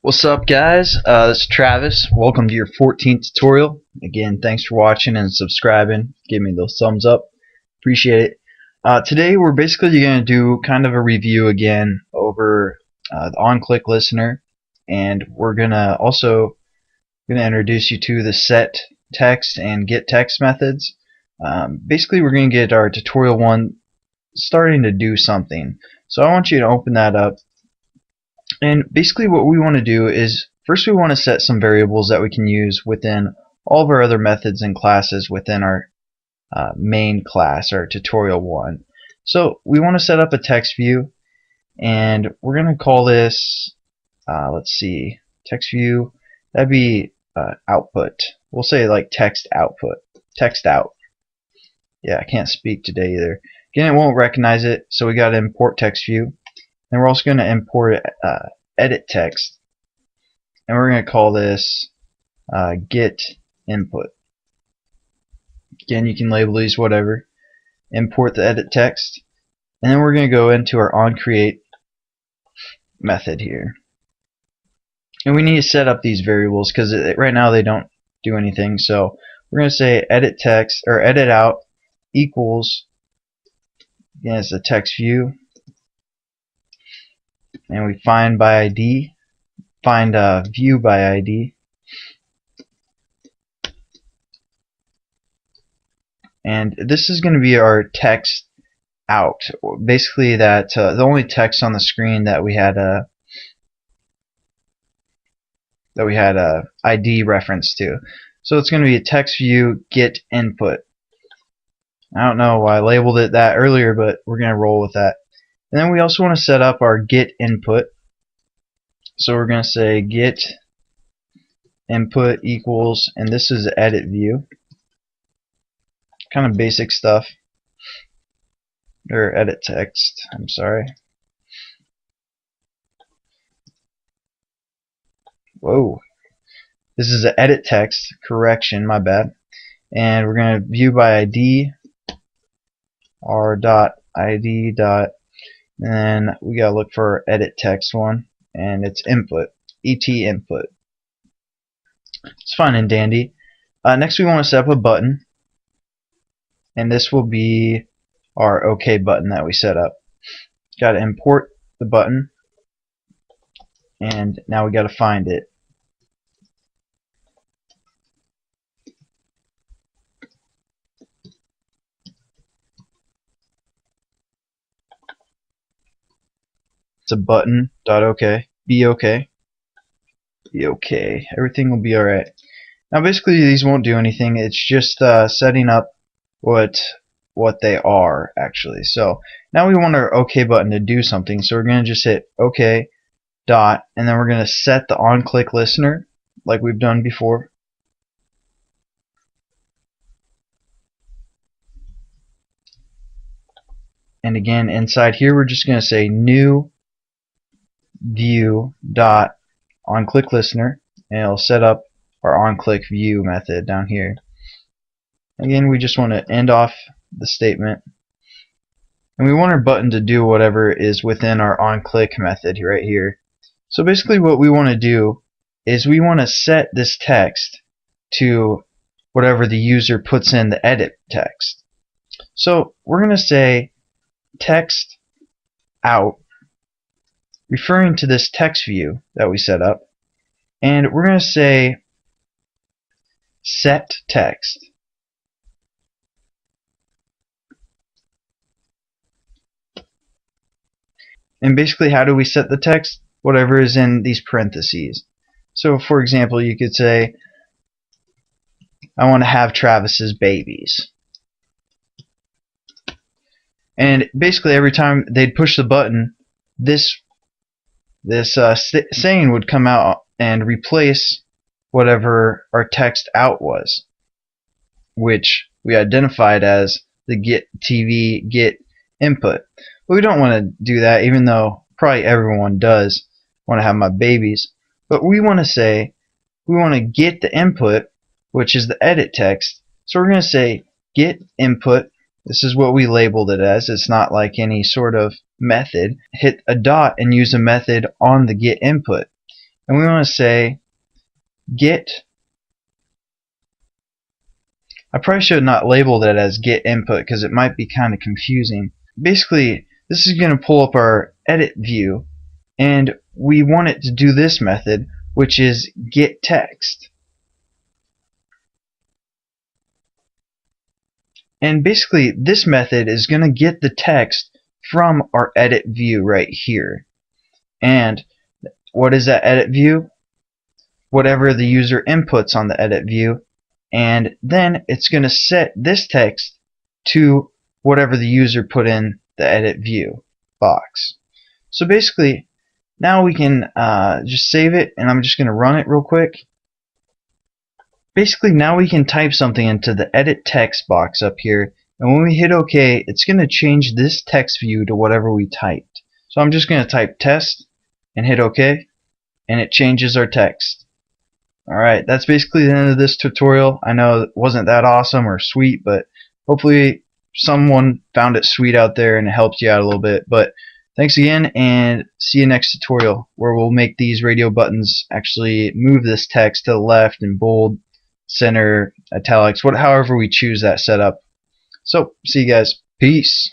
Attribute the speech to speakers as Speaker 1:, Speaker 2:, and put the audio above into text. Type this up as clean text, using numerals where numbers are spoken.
Speaker 1: What's up, guys? This is Travis. Welcome to your 14th tutorial. Again, thanks for watching and subscribing. Give me those thumbs up. Appreciate it. Today we're basically going to do kind of a review again over the on-click listener, and we're gonna introduce you to the setText and getText methods. Basically, we're going to get our tutorial 1 starting to do something. So I want you to open that up. And basically what we want to do is first we want to set some variables that we can use within all of our other methods and classes within our main class, our tutorial 1. So we want to set up a text view, and we're going to call this, let's see, text view, that'd be output. We'll say like text output, text out. Yeah, I can't speak today either. Again, it won't recognize it, so we got to import text view. And we're also going to import edit text, and we're going to call this get input. Again, you can label these whatever. Import the edit text, and then we're going to go into our onCreate method here. And we need to set up these variables because right now they don't do anything. So we're going to say edit text or edit out equals, again, it's the text view. And we find by ID, find view by ID, and this is going to be our text out. Basically, that the only text on the screen that we had ID reference to. So it's going to be a text view get input. I don't know why I labeled it that earlier, but we're going to roll with that. And then we also want to set up our get input. So we're going to say get input equals, and this is edit view. Kind of basic stuff. Or edit text, I'm sorry. Whoa. This is an edit text, correction, my bad. And we're going to view by ID, r.id. And then we gotta look for our edit text one, and it's input, et input. It's fine and dandy. Next we want to set up a button, and this will be our OK button that we set up. Got to import the button, and now we got to find it. It's a button.ok. Be okay. Be okay. Everything will be alright. Now basically these won't do anything. It's just setting up what they are actually. So now we want our OK button to do something. So we're going to just hit OK dot, and then we're going to set the on-click listener like we've done before. And again, inside here we're just going to say new view dot onClick listener, and it'll set up our onClick view method down here. Again, we just want to end off the statement, and we want our button to do whatever is within our onClick method right here. So basically what we want to do is we want to set this text to whatever the user puts in the edit text. So we're going to say text out, referring to this text view that we set up, and we're going to say setText. And basically, how do we set the text? Whatever is in these parentheses. So for example, you could say, I want to have Travis's babies. And basically every time they'd push the button, this saying would come out and replace whatever our text out was, which we identified as the get TV get input. But we don't want to do that, even though probably everyone does want to have my babies. But we want to say we want to get the input, which is the edit text. So we're going to say get input. This is what we labeled it as. It's not like any sort of method. Hit a dot and use a method on the get input. and we want to say get. I probably should not label that as get input because it might be kind of confusing. Basically, this is going to pull up our edit view, and we want it to do this method, which is getText. And basically, this method is going to get the text from our edit view right here. And what is that edit view? Whatever the user inputs on the edit view, and then it's going to set this text to whatever the user put in the edit view box. So basically, now we can just save it, and I'm just going to run it real quick. Basically, now we can type something into the edit text box up here, and when we hit OK, it's going to change this text view to whatever we typed. So I'm just going to type test and hit OK, and it changes our text. Alright, that's basically the end of this tutorial. I know it wasn't that awesome or sweet, but hopefully someone found it sweet out there and it helped you out a little bit. But thanks again, and see you next tutorial where we'll make these radio buttons actually move this text to the left and bold, center, italics, however we choose that setup. So, see you guys. Peace.